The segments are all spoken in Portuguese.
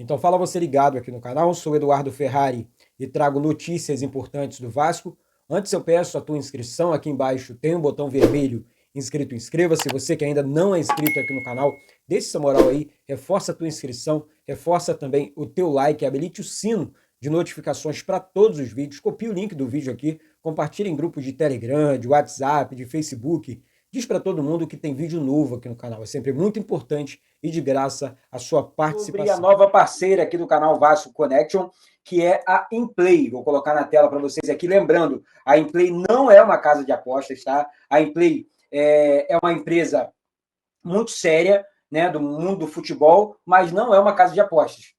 Então fala você ligado aqui no canal, sou Eduardo Ferrari e trago notícias importantes do Vasco. Antes eu peço a tua inscrição, aqui embaixo tem um botão vermelho inscrito, inscreva-se. Você que ainda não é inscrito aqui no canal, deixa essa moral aí, reforça a tua inscrição, reforça também o teu like, habilite o sino de notificações para todos os vídeos, copie o link do vídeo aqui, compartilhe em grupos de Telegram, de WhatsApp, de Facebook, diz para todo mundo que tem vídeo novo aqui no canal. É sempre muito importante e de graça a sua participação. E a nova parceira aqui do canal Vasco Connection, que é a Inplay. Vou colocar na tela para vocês aqui. Lembrando, a Inplay não é uma casa de apostas, tá? A Inplay é uma empresa muito séria, né, do mundo do futebol, mas não é uma casa de apostas.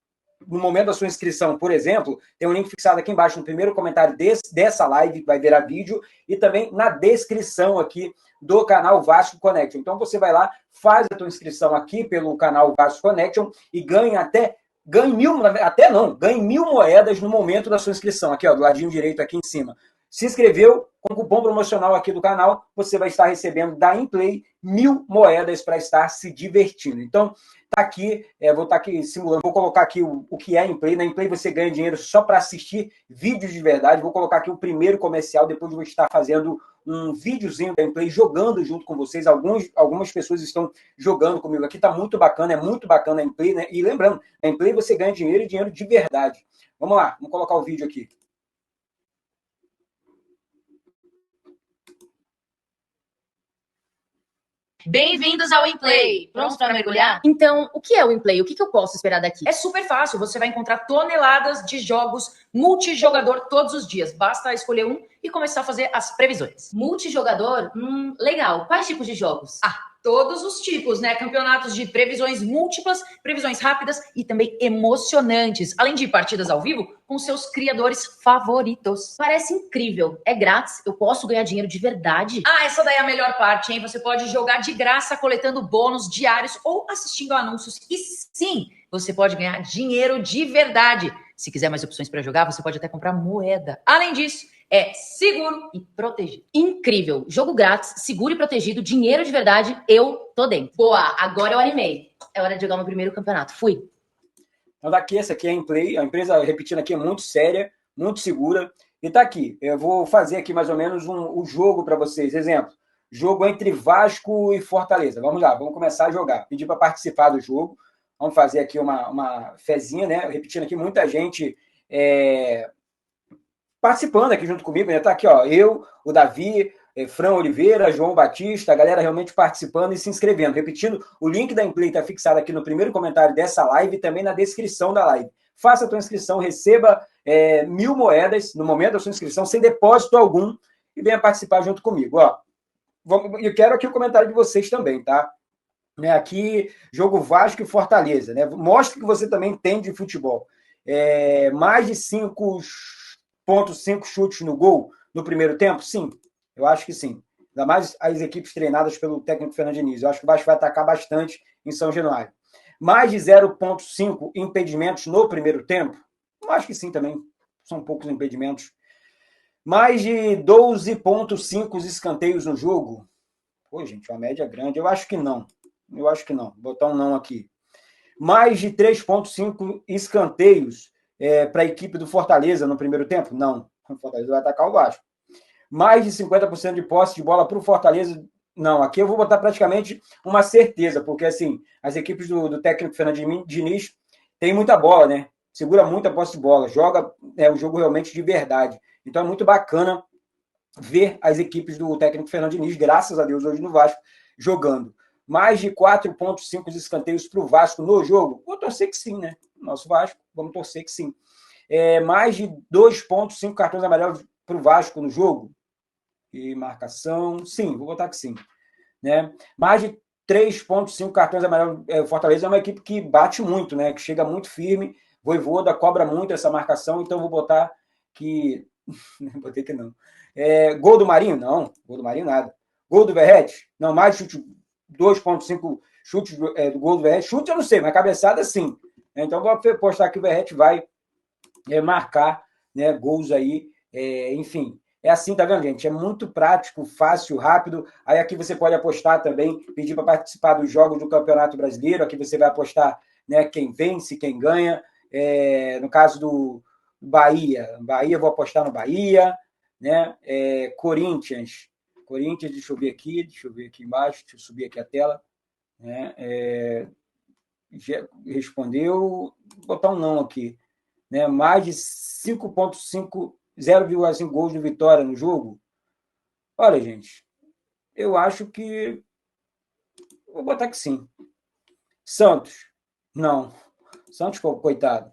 No momento da sua inscrição, por exemplo, tem um link fixado aqui embaixo no primeiro comentário dessa live, vai virar vídeo, e também na descrição aqui do canal Vasco Connection. Então você vai lá, faz a tua inscrição aqui pelo canal Vasco Connection e ganhe 1.000 moedas no momento da sua inscrição, aqui ó, do ladinho direito aqui em cima. Se inscreveu com o cupom promocional aqui do canal, você vai estar recebendo da Inplay 1.000 moedas para estar se divertindo. Então, tá aqui, vou estar aqui simulando, vou colocar aqui o que é a Inplay. Na Inplay você ganha dinheiro só para assistir vídeos de verdade. Vou colocar aqui o primeiro comercial, depois vou estar fazendo um videozinho da Inplay, jogando junto com vocês. Algumas pessoas estão jogando comigo aqui, tá muito bacana, é muito bacana a Inplay, né? E lembrando, na Inplay você ganha dinheiro e dinheiro de verdade. Vamos lá, vamos colocar o vídeo aqui. Bem-vindos ao Inplay! Prontos para mergulhar? Então, o que é o Inplay? O que eu posso esperar daqui? É super fácil, você vai encontrar toneladas de jogos multijogador todos os dias. Basta escolher um e começar a fazer as previsões. Multijogador? Legal. Quais tipos de jogos? Todos os tipos, né? Campeonatos de previsões múltiplas, previsões rápidas e também emocionantes. Além de partidas ao vivo com seus criadores favoritos. Parece incrível. É grátis? Eu posso ganhar dinheiro de verdade? Essa daí é a melhor parte, hein? Você pode jogar de graça coletando bônus diários ou assistindo a anúncios. E sim, você pode ganhar dinheiro de verdade. Se quiser mais opções para jogar, você pode até comprar moeda. Além disso, é seguro e protegido. Incrível. Jogo grátis, seguro e protegido, dinheiro de verdade, eu tô dentro. Boa, agora eu animei. É hora de jogar meu primeiro campeonato. Fui. Então daqui, essa aqui é a Inplay. A empresa, repetindo aqui, é muito séria, muito segura. E tá aqui. Eu vou fazer aqui mais ou menos o jogo para vocês. Exemplo, jogo entre Vasco e Fortaleza. Vamos lá, vamos começar a jogar. Pedir para participar do jogo. Vamos fazer aqui uma fezinha, né? Repetindo aqui, muita gente participando aqui junto comigo, né? Tá aqui, ó, eu, o Davi, Fran Oliveira, João Batista, a galera realmente participando e se inscrevendo. Repetindo, o link da Inplay está fixado aqui no primeiro comentário dessa live e também na descrição da live. Faça a tua inscrição, receba 1.000 moedas no momento da sua inscrição, sem depósito algum, e venha participar junto comigo, ó. Eu quero aqui o comentário de vocês também, tá? Aqui, jogo Vasco e Fortaleza, né? Mostre que você também entende de futebol. Mais de 5,5 chutes no gol no primeiro tempo? Sim, eu acho que sim. Ainda mais as equipes treinadas pelo técnico Fernando Diniz. Eu acho que o Vasco vai atacar bastante em São Januário. Mais de 0,5 impedimentos no primeiro tempo? Eu acho que sim também. São poucos impedimentos. Mais de 12,5 escanteios no jogo? Pô, gente, uma média grande. Eu acho que não. Eu acho que não. Vou botar um não aqui. Mais de 3,5 escanteios para a equipe do Fortaleza no primeiro tempo? Não. O Fortaleza vai atacar o Vasco. Mais de 50% de posse de bola para o Fortaleza? Não. Aqui eu vou botar praticamente uma certeza, porque assim, as equipes do técnico Fernando Diniz têm muita bola, né? Segura muita posse de bola, joga o jogo realmente de verdade. Então é muito bacana ver as equipes do técnico Fernando Diniz, graças a Deus, hoje no Vasco, jogando. Mais de 4,5 escanteios para o Vasco no jogo? Vou torcer que sim, né? Nosso Vasco, vamos torcer que sim. Mais de 2,5 cartões amarelos para o Vasco no jogo? E marcação? Sim, vou botar que sim. Né? Mais de 3,5 cartões amarelos. Fortaleza é uma equipe que bate muito, né? Que chega muito firme. Vojvoda cobra muito essa marcação, então vou botar que... Botei que não. Gol do Marinho? Não. Gol do Marinho, nada. Gol do Verratti? Não, mais chute... 2,5 chutes do gol do Verratti. Chute eu não sei, mas cabeçada sim. Então vou postar que o Verratti vai marcar, né, gols aí. Enfim, é assim, tá vendo, gente? É muito prático, fácil, rápido. Aí aqui você pode apostar também, pedir para participar dos jogos do Campeonato Brasileiro. Aqui você vai apostar, né, quem vence, quem ganha. No caso do Bahia, vou apostar no Bahia, né? Corinthians, deixa eu ver aqui embaixo, deixa eu subir aqui a tela, né? Respondeu, vou botar um não aqui, né? Mais de 5,5, 0,5 gols de vitória no jogo. Olha, gente, eu acho que vou botar que sim. Santos, não. Santos, coitado.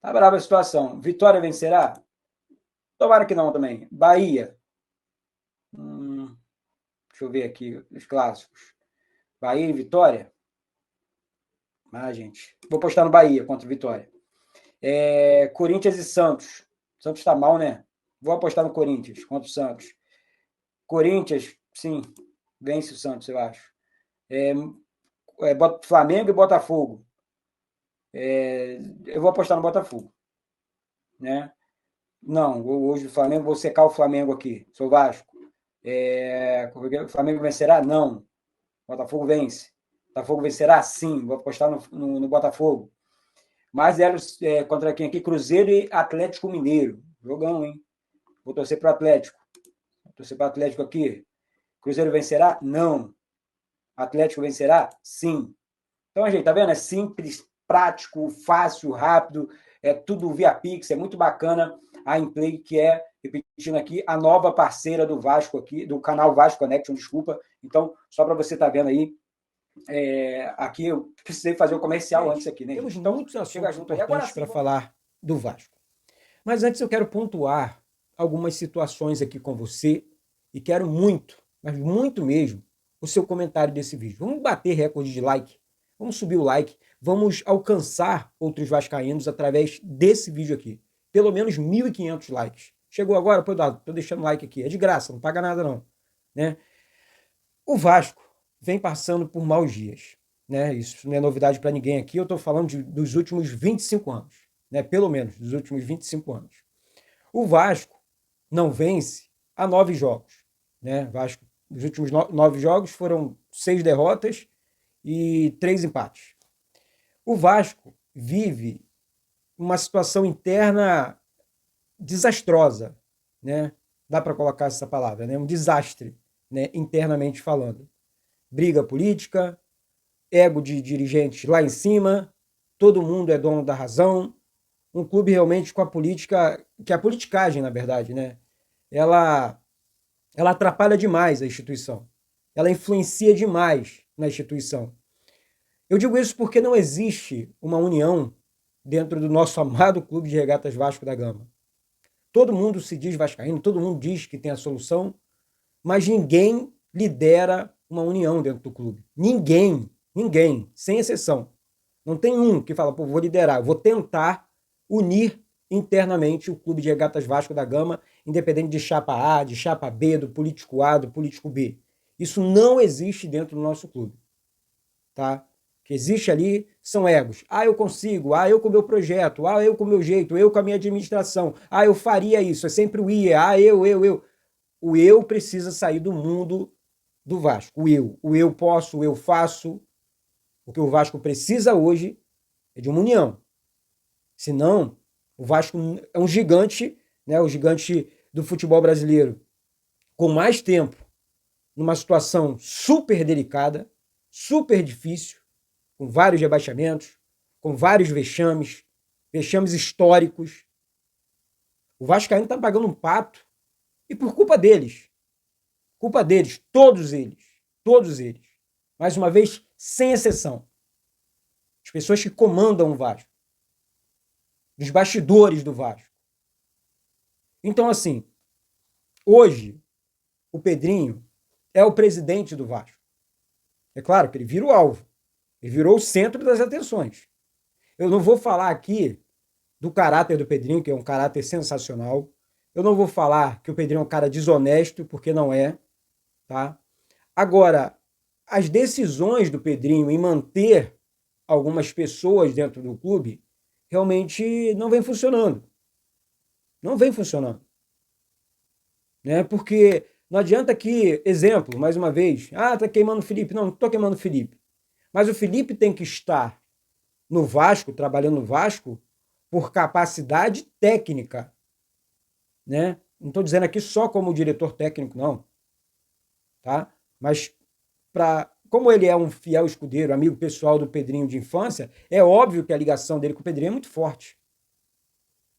Tá brava a situação. Vitória vencerá? Tomara que não também. Bahia. Deixa eu ver aqui os clássicos. Bahia e Vitória? Gente. Vou postar no Bahia contra o Vitória. Corinthians e Santos. Santos tá mal, né? Vou apostar no Corinthians contra o Santos. Corinthians, sim. Vence o Santos, eu acho. Flamengo e Botafogo. Eu vou apostar no Botafogo. Né? Não, hoje o Flamengo, vou secar o Flamengo aqui. Sou Vasco. O Flamengo vencerá? Não. O Botafogo vence. O Botafogo vencerá? Sim. Vou apostar no Botafogo. Mais contra quem aqui? Cruzeiro e Atlético Mineiro. Jogão, hein? Vou torcer para o Atlético. Vou torcer para o Atlético aqui. Cruzeiro vencerá? Não. Atlético vencerá? Sim. Então, gente, tá vendo? É simples, prático, fácil, rápido. É tudo via Pix. É muito bacana a Inplay, que é, repetindo aqui, a nova parceira do Vasco aqui, do canal Vasco Connection, desculpa. Então, só para você estar vendo aí, aqui eu precisei fazer o comercial antes aqui, né? Temos então, muitos assuntos importantes para falar do Vasco. Mas antes eu quero pontuar algumas situações aqui com você e quero muito, mas muito mesmo, o seu comentário desse vídeo. Vamos bater recorde de like, vamos subir o like, vamos alcançar outros vascaínos através desse vídeo aqui. Pelo menos 1.500 likes. Chegou agora? Pô, Dado, tô deixando like aqui. É de graça, não paga nada não. Né? O Vasco vem passando por maus dias. Né? Isso não é novidade para ninguém aqui. Eu estou falando dos últimos 25 anos. Né? Pelo menos, dos últimos 25 anos. O Vasco não vence há 9 jogos. Né? Vasco, os últimos 9 jogos foram 6 derrotas e 3 empates. O Vasco vive uma situação interna desastrosa, né? Dá para colocar essa palavra, né? Um desastre, né? Internamente falando. Briga política, ego de dirigentes lá em cima, todo mundo é dono da razão, um clube realmente com a política, que é a politicagem, na verdade, né? Ela atrapalha demais a instituição, ela influencia demais na instituição. Eu digo isso porque não existe uma união dentro do nosso amado Clube de Regatas Vasco da Gama. Todo mundo se diz vascaíno, todo mundo diz que tem a solução, mas ninguém lidera uma união dentro do clube. Ninguém, sem exceção. Não tem um que fala, pô, vou liderar, vou tentar unir internamente o Clube de Regatas Vasco da Gama, independente de chapa A, de chapa B, do político A, do político B. Isso não existe dentro do nosso clube. Tá? O que existe ali são egos. Eu consigo. Eu com o meu projeto. Eu com o meu jeito. Eu com a minha administração. Eu faria isso. É sempre o eu. O eu precisa sair do mundo do Vasco. O eu posso, o eu faço. O que o Vasco precisa hoje é de uma união. Senão, o Vasco é um gigante, né? O gigante do futebol brasileiro, com mais tempo, numa situação super delicada, super difícil, com vários rebaixamentos, com vários vexames históricos. O Vascaíno está pagando um pato, e por culpa deles, todos eles, mais uma vez, sem exceção, as pessoas que comandam o Vasco, dos bastidores do Vasco. Então, assim, hoje, o Pedrinho é o presidente do Vasco. É claro que ele vira o alvo. Ele virou o centro das atenções. Eu não vou falar aqui do caráter do Pedrinho, que é um caráter sensacional. Eu não vou falar que o Pedrinho é um cara desonesto, porque não é. Tá? Agora, as decisões do Pedrinho em manter algumas pessoas dentro do clube realmente não vem funcionando. Não vem funcionando. Né? Porque não adianta que, exemplo, mais uma vez, tá queimando o Felipe. Não estou queimando o Felipe. Mas o Felipe tem que estar no Vasco, trabalhando no Vasco, por capacidade técnica, né? Não estou dizendo aqui só como diretor técnico, não, tá? Mas como ele é um fiel escudeiro, amigo pessoal do Pedrinho de infância, é óbvio que a ligação dele com o Pedrinho é muito forte.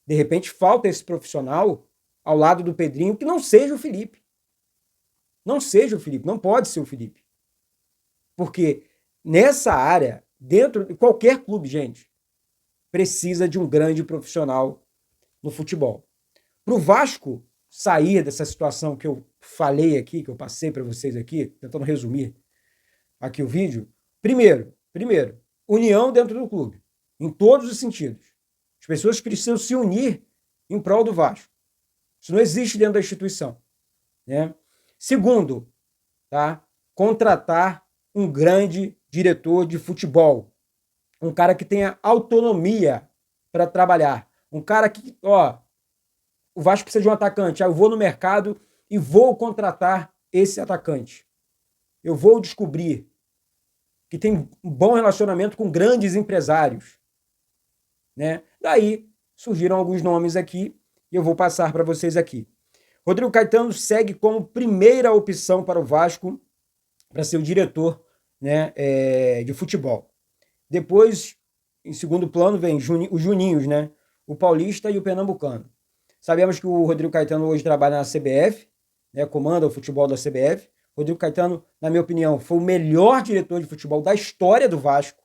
De repente falta esse profissional ao lado do Pedrinho que não seja o Felipe. Não seja o Felipe, não pode ser o Felipe. Porque nessa área, dentro de qualquer clube, gente, precisa de um grande profissional no futebol. Para o Vasco sair dessa situação que eu falei aqui, que eu passei para vocês aqui, tentando resumir aqui o vídeo, primeiro, união dentro do clube, em todos os sentidos. As pessoas precisam se unir em prol do Vasco. Isso não existe dentro da instituição, né? Segundo, tá? Contratar um grande diretor de futebol, um cara que tenha autonomia para trabalhar, um cara que, o Vasco precisa de um atacante, eu vou no mercado e vou contratar esse atacante. Eu vou descobrir que tem um bom relacionamento com grandes empresários, né? Daí surgiram alguns nomes aqui e eu vou passar para vocês aqui. Rodrigo Caetano segue como primeira opção para o Vasco para ser o diretor, né, de futebol. Depois, em segundo plano, vem os Juninhos, né? O Paulista e o Pernambucano. Sabemos que o Rodrigo Caetano hoje trabalha na CBF, né, comanda o futebol da CBF. Rodrigo Caetano, na minha opinião, foi o melhor diretor de futebol da história do Vasco.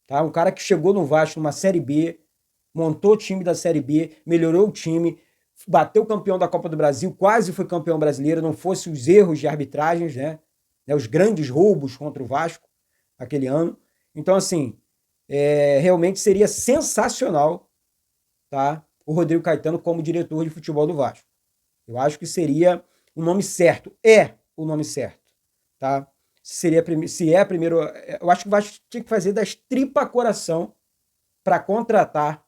Tá? Um cara que chegou no Vasco numa Série B, montou o time da Série B, melhorou o time, bateu campeão da Copa do Brasil, quase foi campeão brasileiro, não fosse os erros de arbitragens, né? Os grandes roubos contra o Vasco aquele ano. Então, assim, realmente seria sensacional, tá? O Rodrigo Caetano como diretor de futebol do Vasco. Eu acho que seria o nome certo. É o nome certo, tá? Se é a primeira... Eu acho que o Vasco tinha que fazer das tripas coração para contratar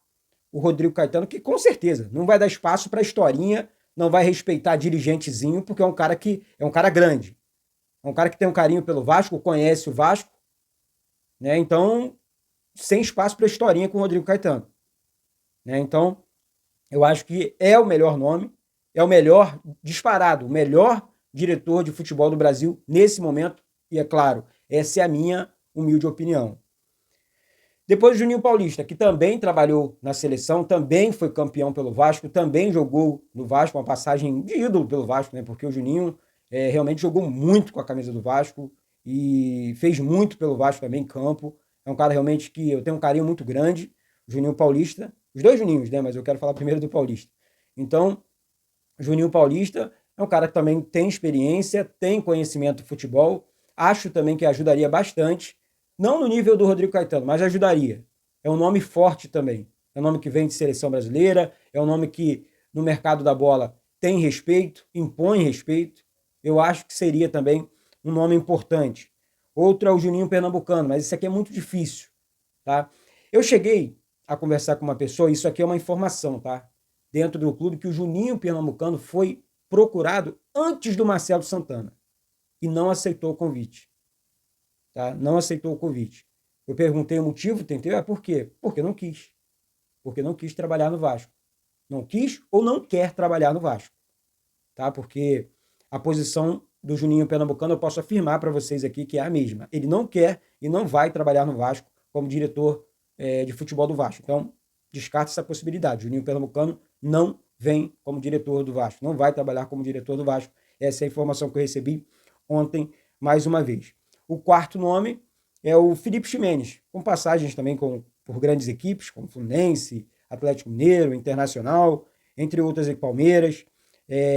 o Rodrigo Caetano, que com certeza não vai dar espaço para historinha, não vai respeitar dirigentezinho, porque é um cara grande. É um cara que tem um carinho pelo Vasco, conhece o Vasco, né? Então, sem espaço para historinha com o Rodrigo Caetano, né? Então, eu acho que é o melhor nome, é o melhor disparado, o melhor diretor de futebol do Brasil nesse momento, e é claro, essa é a minha humilde opinião. Depois o Juninho Paulista, que também trabalhou na seleção, também foi campeão pelo Vasco, também jogou no Vasco, uma passagem de ídolo pelo Vasco, né? Porque o Juninho realmente jogou muito com a camisa do Vasco e fez muito pelo Vasco também em campo. É um cara realmente que eu tenho um carinho muito grande, o Juninho Paulista, os dois Juninhos, né? Mas eu quero falar primeiro do Paulista. Então, o Juninho Paulista é um cara que também tem experiência, tem conhecimento de futebol, acho também que ajudaria bastante, não no nível do Rodrigo Caetano, mas ajudaria. É um nome forte também. É um nome que vem de seleção brasileira, é um nome que no mercado da bola tem respeito, impõe respeito. Eu acho que seria também um nome importante. Outro é o Juninho Pernambucano, mas isso aqui é muito difícil, tá? Eu cheguei a conversar com uma pessoa, isso aqui é uma informação, tá? Dentro do clube, que o Juninho Pernambucano foi procurado antes do Marcelo Santana e não aceitou o convite. Tá? Não aceitou o convite. Eu perguntei o motivo, tentei, por quê? Porque não quis. Porque não quis trabalhar no Vasco. Não quis ou não quer trabalhar no Vasco. Tá? Porque a posição do Juninho Pernambucano eu posso afirmar para vocês aqui que é a mesma. Ele não quer e não vai trabalhar no Vasco como diretor de futebol do Vasco. Então, descarta essa possibilidade. Juninho Pernambucano não vem como diretor do Vasco. Não vai trabalhar como diretor do Vasco. Essa é a informação que eu recebi ontem, mais uma vez. O quarto nome é o Felipe Ximenes, com passagens também por grandes equipes, como Fluminense, Atlético Mineiro, Internacional, entre outras, e Palmeiras.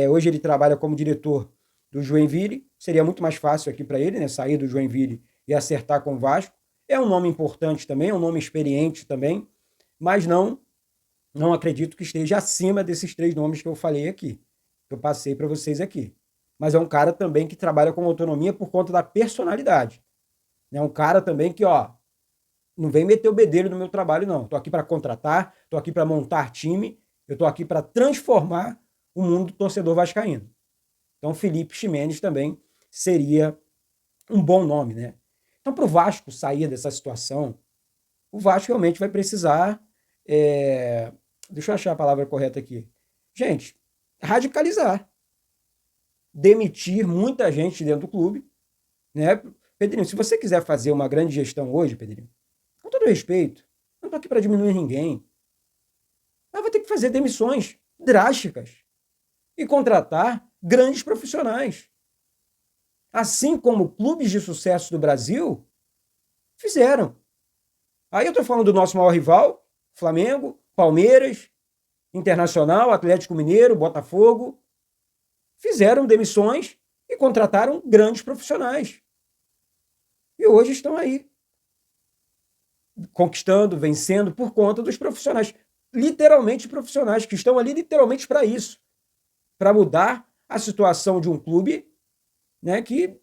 Hoje ele trabalha como diretor do Joinville. Seria muito mais fácil aqui para ele, né, sair do Joinville e acertar com o Vasco. É um nome importante também, é um nome experiente também, mas não acredito que esteja acima desses três nomes que eu falei aqui, que eu passei para vocês aqui. Mas é um cara também que trabalha com autonomia por conta da personalidade. É um cara também que, não vem meter o bedelho no meu trabalho, não. Estou aqui para contratar, estou aqui para montar time, eu estou aqui para transformar o mundo do torcedor vascaíno. Então, Felipe Ximenes também seria um bom nome, né? Então, para o Vasco sair dessa situação, o Vasco realmente vai precisar deixa eu achar a palavra correta aqui. Gente, radicalizar. Demitir muita gente dentro do clube, né? Pedrinho, se você quiser fazer uma grande gestão hoje, Pedrinho, com todo respeito, não estou aqui para diminuir ninguém, mas vai ter que fazer demissões drásticas e contratar grandes profissionais. Assim como clubes de sucesso do Brasil fizeram. Aí eu estou falando do nosso maior rival, Flamengo, Palmeiras, Internacional, Atlético Mineiro, Botafogo. Fizeram demissões e contrataram grandes profissionais. E hoje estão aí, conquistando, vencendo por conta dos profissionais. Literalmente profissionais, que estão ali literalmente para isso. Para mudar a situação de um clube, né, que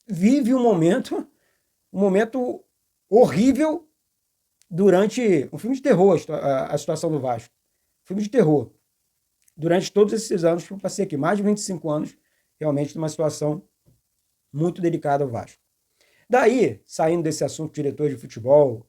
vive um momento horrível durante um filme de terror, a situação do Vasco. Filme de terror. Durante todos esses anos que eu passei aqui, mais de 25 anos, realmente numa situação muito delicada ao Vasco. Daí, saindo desse assunto diretor de futebol,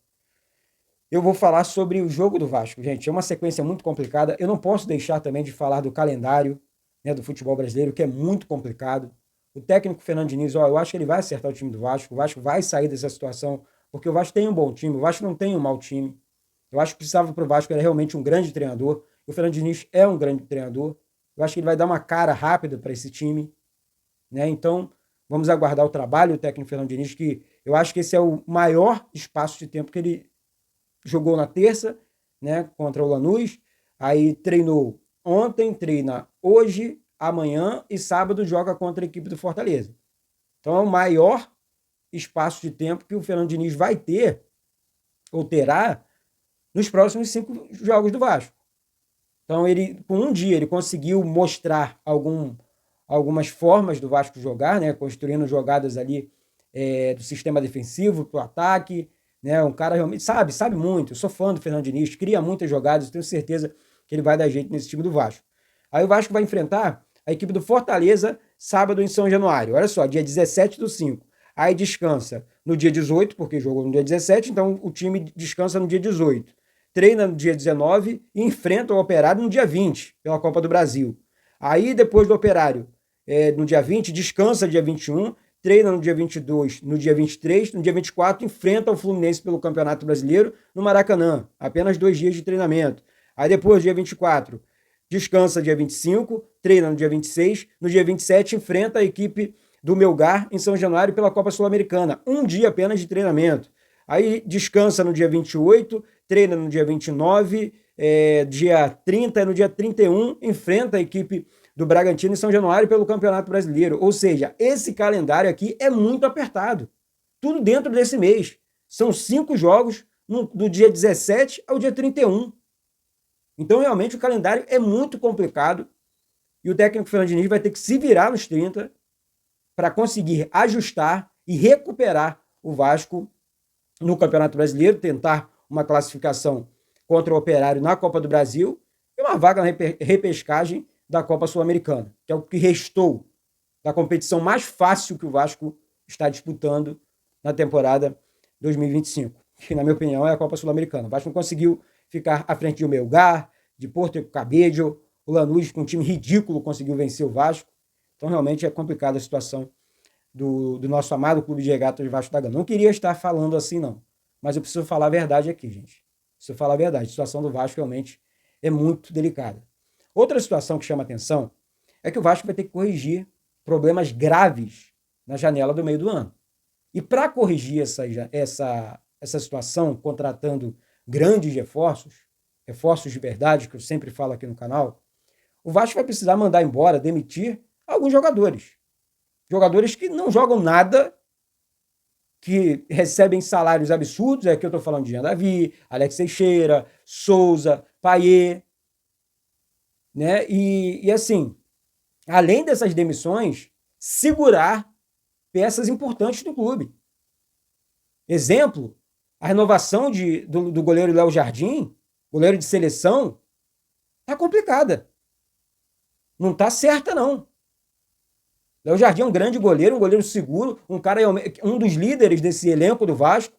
eu vou falar sobre o jogo do Vasco. Gente, é uma sequência muito complicada. Eu não posso deixar também de falar do calendário, né, do futebol brasileiro, que é muito complicado. O técnico Fernando Diniz, eu acho que ele vai acertar o time do Vasco. O Vasco vai sair dessa situação, porque o Vasco tem um bom time, o Vasco não tem um mau time. Eu acho que precisava para o Vasco, era realmente um grande treinador. O Fernando Diniz é um grande treinador. Eu acho que ele vai dar uma cara rápida para esse time, né? Então, vamos aguardar o trabalho do técnico Fernando Diniz, que eu acho que esse é o maior espaço de tempo que ele jogou na terça, né, contra o Lanús. Aí treinou ontem, treina hoje, amanhã e sábado joga contra a equipe do Fortaleza. Então, é o maior espaço de tempo que o Fernando Diniz vai ter, ou terá, nos próximos 5 jogos do Vasco. Então, com um dia, ele conseguiu mostrar algumas formas do Vasco jogar, né? Construindo jogadas ali do sistema defensivo para o ataque. Né? Um cara realmente sabe muito. Eu sou fã do Fernando Diniz, cria muitas jogadas, tenho certeza que ele vai dar jeito nesse time do Vasco. Aí o Vasco vai enfrentar a equipe do Fortaleza sábado em São Januário. Olha só, dia 17/5. Aí descansa no dia 18, porque jogou no dia 17, então o time descansa no dia 18. Treina no dia 19 e enfrenta o Operário no dia 20, pela Copa do Brasil. Aí, depois do Operário, no dia 20, descansa no dia 21, treina no dia 22, no dia 23, no dia 24, enfrenta o Fluminense pelo Campeonato Brasileiro no Maracanã. Apenas 2 dias de treinamento. Aí, depois, dia 24, descansa dia 25, treina no dia 26, no dia 27, enfrenta a equipe do Melgar em São Januário pela Copa Sul-Americana. 1 dia apenas de treinamento. Aí descansa no dia 28, treina no dia 29, dia 30, no dia 31, enfrenta a equipe do Bragantino em São Januário pelo Campeonato Brasileiro. Ou seja, esse calendário aqui é muito apertado. Tudo dentro desse mês. São 5 jogos do dia 17 ao dia 31. Então, realmente, o calendário é muito complicado e o técnico Fernando Diniz vai ter que se virar nos 30 para conseguir ajustar e recuperar o Vasco no Campeonato Brasileiro, tentar uma classificação contra o Operário na Copa do Brasil e uma vaga na repescagem da Copa Sul-Americana, que é o que restou da competição mais fácil que o Vasco está disputando na temporada 2025, que, na minha opinião, é a Copa Sul-Americana. O Vasco não conseguiu ficar à frente de Melgar, de Porto Cabedelo, o Lanús, com um time ridículo, conseguiu vencer o Vasco. Então, realmente, é complicada a situação do nosso amado Clube de Regatas de Vasco da Gama. Não queria estar falando assim, não. Mas eu preciso falar a verdade aqui, gente. Preciso falar a verdade. A situação do Vasco realmente é muito delicada. Outra situação que chama atenção é que o Vasco vai ter que corrigir problemas graves na janela do meio do ano. E para corrigir essa situação, contratando grandes reforços de verdade, que eu sempre falo aqui no canal, o Vasco vai precisar mandar embora, demitir alguns jogadores. Jogadores que não jogam nada, que recebem salários absurdos. Aqui eu estou falando de Jean Davi, Alex Teixeira, Souza, Payet. Né? E assim, além dessas demissões, segurar peças importantes do clube. Exemplo, a renovação do goleiro Léo Jardim, goleiro de seleção, está complicada. Não está certa, não. Léo Jardim é um grande goleiro, um goleiro seguro, um dos líderes desse elenco do Vasco.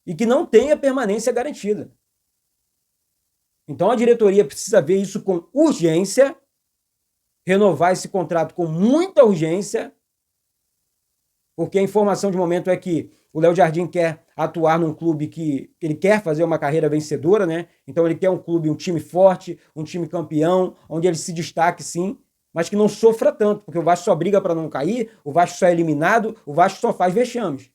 e que não tem a permanência garantida. Então a diretoria precisa ver isso com urgência, renovar esse contrato com muita urgência, porque a informação de momento é que o Léo Jardim quer atuar num clube que ele quer fazer uma carreira vencedora, né? Então ele quer um clube, um time forte, um time campeão, onde ele se destaque sim, mas que não sofra tanto, porque o Vasco só briga para não cair, o Vasco só é eliminado, o Vasco só faz vexames.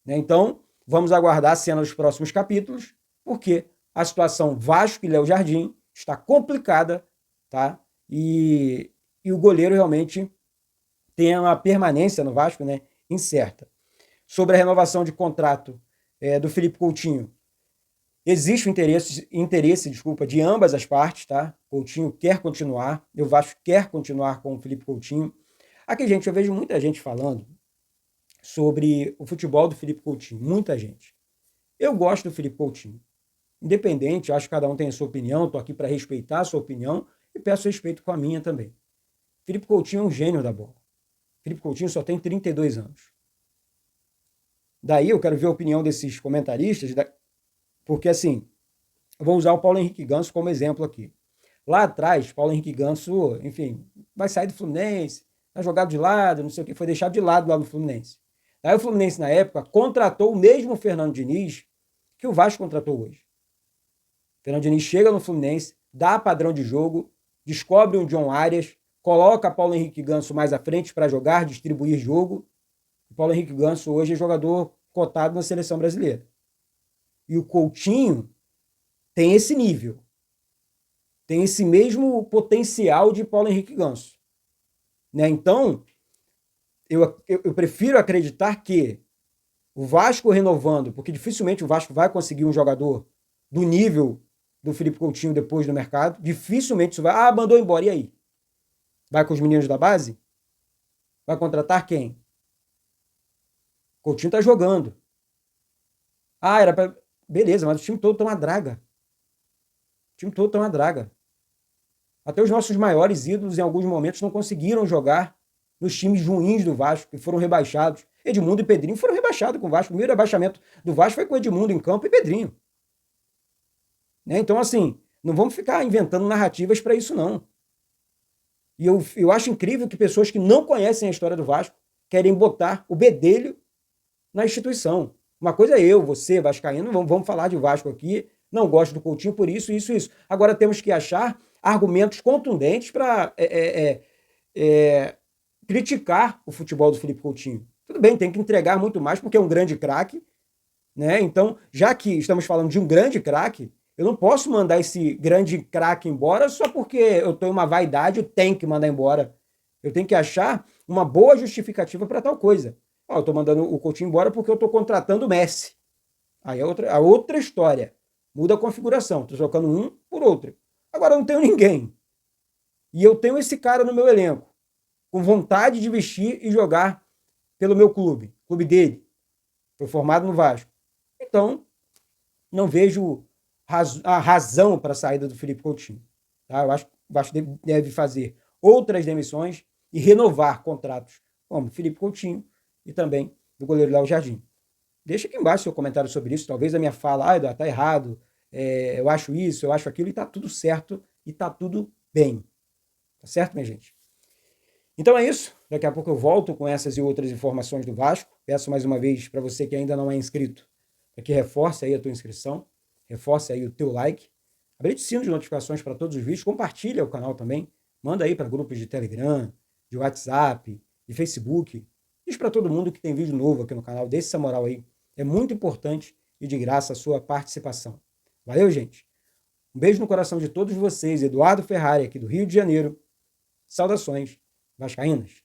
Né? Então, vamos aguardar a cena dos próximos capítulos, porque a situação Vasco e Léo Jardim está complicada, tá? E o goleiro realmente tem uma permanência no Vasco, né, incerta. Sobre a renovação de contrato do Felipe Coutinho, existe o interesse de ambas as partes, tá? Coutinho quer continuar, o Vasco quer continuar com o Felipe Coutinho. Aqui, gente, eu vejo muita gente falando sobre o futebol do Felipe Coutinho, muita gente. Eu gosto do Felipe Coutinho. Independente, acho que cada um tem a sua opinião, estou aqui para respeitar a sua opinião e peço respeito com a minha também. Felipe Coutinho é um gênio da bola. Felipe Coutinho só tem 32 anos. Daí eu quero ver a opinião desses comentaristas, porque assim, eu vou usar o Paulo Henrique Ganso como exemplo aqui. Lá atrás, Paulo Henrique Ganso, enfim, vai sair do Fluminense, tá jogado de lado, não sei o que, foi deixado de lado lá no Fluminense. Daí o Fluminense, na época, contratou o mesmo Fernando Diniz que o Vasco contratou hoje. O Fernando Diniz chega no Fluminense, dá padrão de jogo, descobre um John Arias, coloca Paulo Henrique Ganso mais à frente para jogar, distribuir jogo. O Paulo Henrique Ganso hoje é jogador cotado na seleção brasileira. E o Coutinho tem esse nível. Tem esse mesmo potencial de Paulo Henrique Ganso. Né? Então, eu prefiro acreditar que o Vasco renovando, porque dificilmente o Vasco vai conseguir um jogador do nível do Felipe Coutinho depois do mercado. Dificilmente isso vai... mandou embora, e aí? Vai com os meninos da base? Vai contratar quem? Coutinho tá jogando. Era pra... Beleza, mas o time todo tá uma draga. O time todo tá uma draga. Até os nossos maiores ídolos, em alguns momentos, não conseguiram jogar nos times ruins do Vasco, que foram rebaixados. Edmundo e Pedrinho foram rebaixados com o Vasco. O primeiro rebaixamento do Vasco foi com Edmundo em campo e Pedrinho. Né? Então, assim, não vamos ficar inventando narrativas para isso, não. E eu acho incrível que pessoas que não conhecem a história do Vasco querem botar o bedelho na instituição. Uma coisa é eu, você, vascaíno, vamos falar de Vasco aqui, não gosto do Coutinho por isso. Agora temos que achar argumentos contundentes para criticar o futebol do Felipe Coutinho. Tudo bem, tem que entregar muito mais porque é um grande craque, né? Então, já que estamos falando de um grande craque, eu não posso mandar esse grande craque embora só porque eu estou em uma vaidade, eu tenho que mandar embora. Eu tenho que achar uma boa justificativa para tal coisa. Eu estou mandando o Coutinho embora porque eu estou contratando o Messi. Aí é outra história. Muda a configuração. Estou trocando um por outro. Agora eu não tenho ninguém. E eu tenho esse cara no meu elenco, com vontade de vestir e jogar pelo meu clube dele. Foi formado no Vasco. Então, não vejo a razão para a saída do Felipe Coutinho. Tá? Eu acho que o Vasco deve fazer outras demissões e renovar contratos como Felipe Coutinho e também do goleiro Léo Jardim. Deixa aqui embaixo seu comentário sobre isso. Talvez a minha fala, Eduardo, tá errado, eu acho isso, eu acho aquilo, e tá tudo certo e tá tudo bem. Tá certo, minha gente? Então é isso. Daqui a pouco eu volto com essas e outras informações do Vasco. Peço mais uma vez para você que ainda não é inscrito, para que reforce aí a tua inscrição, reforce aí o teu like, habilite o sino de notificações para todos os vídeos, compartilha o canal também, manda aí para grupos de Telegram, de WhatsApp, de Facebook. Diz para todo mundo que tem vídeo novo aqui no canal, dê essa moral aí. É muito importante e de graça a sua participação. Valeu, gente? Um beijo no coração de todos vocês. Eduardo Ferrari, aqui do Rio de Janeiro. Saudações vascaínas.